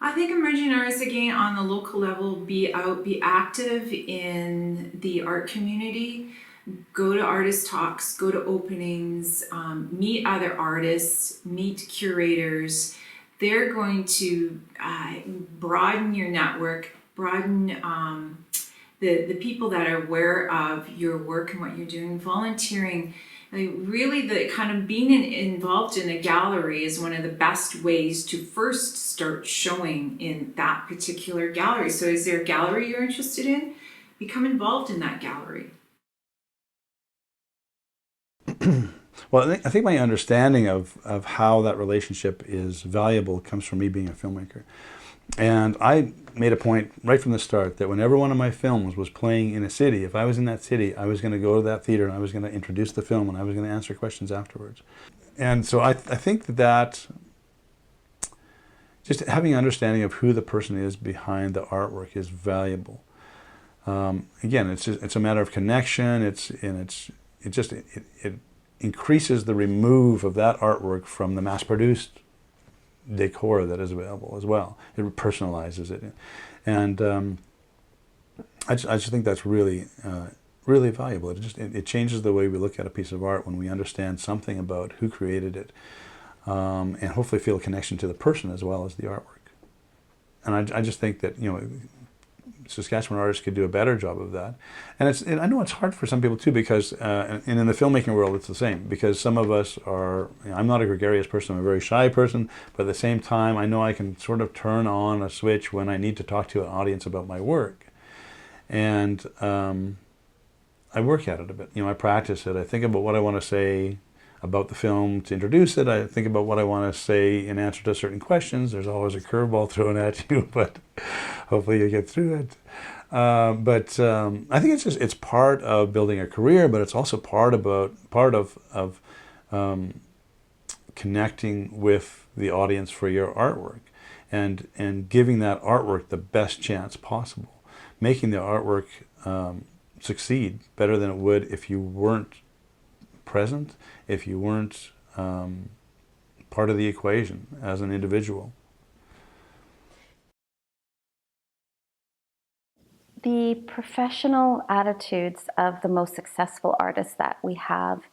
I think emerging artists, again, on the local level, be out, be active in the art community, go to artist talks, go to openings, meet other artists, meet curators. They're going to broaden your network, broaden the people that are aware of your work and what you're doing. Volunteering, really, the kind of being involved in a gallery is one of the best ways to first start showing in that particular gallery. So is there a gallery you're interested in? Become involved in that gallery. Well, I think my understanding of how that relationship is valuable comes from me being a filmmaker. And I made a point right from the start that whenever one of my films was playing in a city, if I was in that city, I was going to go to that theater and I was going to introduce the film and I was going to answer questions afterwards. And so I think that just having an understanding of who the person is behind the artwork is valuable. Again, it's a matter of connection. It increases the remove of that artwork from the mass-produced decor that is available as well. It personalizes it, and I just think that's really really valuable. It changes the way we look at a piece of art when we understand something about who created it, and hopefully feel a connection to the person as well as the artwork. And I just think that Saskatchewan artists could do a better job of that. And I know it's hard for some people too, because and in the filmmaking world it's the same, because some of us are, I'm not a gregarious person, I'm a very shy person, but at the same time I know I can sort of turn on a switch when I need to talk to an audience about my work. And I work at it a bit. I practice it. I think about what I want to say about the film to introduce it. I think about what I want to say in answer to certain questions. There's always a curveball thrown at you, but hopefully you get through it. But I think it's part of building a career, but it's also part of connecting with the audience for your artwork, and giving that artwork the best chance possible, making the artwork succeed better than it would if you weren't present, if you weren't part of the equation as an individual. The professional attitudes of the most successful artists that we have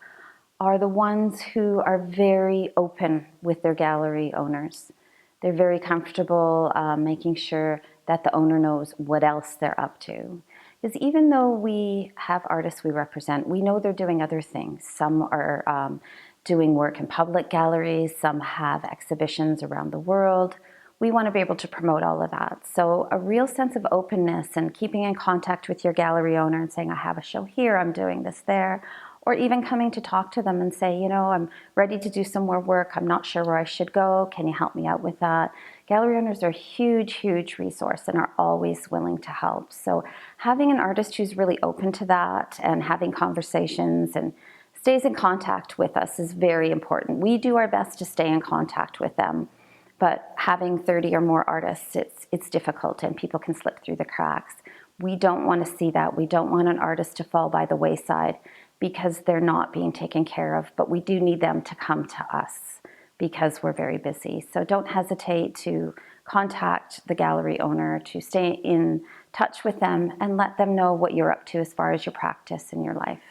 are the ones who are very open with their gallery owners. They're very comfortable making sure that the owner knows what else they're up to. Because even though we have artists we represent, we know they're doing other things. Some are doing work in public galleries, some have exhibitions around the world. We want to be able to promote all of that. So a real sense of openness and keeping in contact with your gallery owner and saying, I have a show here, I'm doing this there, or even coming to talk to them and say, I'm ready to do some more work, I'm not sure where I should go, can you help me out with that? Gallery owners are a huge, huge resource and are always willing to help. So having an artist who's really open to that and having conversations and stays in contact with us is very important. We do our best to stay in contact with them, but having 30 or more artists, it's difficult and people can slip through the cracks. We don't want to see that. We don't want an artist to fall by the wayside because they're not being taken care of, but we do need them to come to us because we're very busy. So don't hesitate to contact the gallery owner, to stay in touch with them and let them know what you're up to as far as your practice in your life.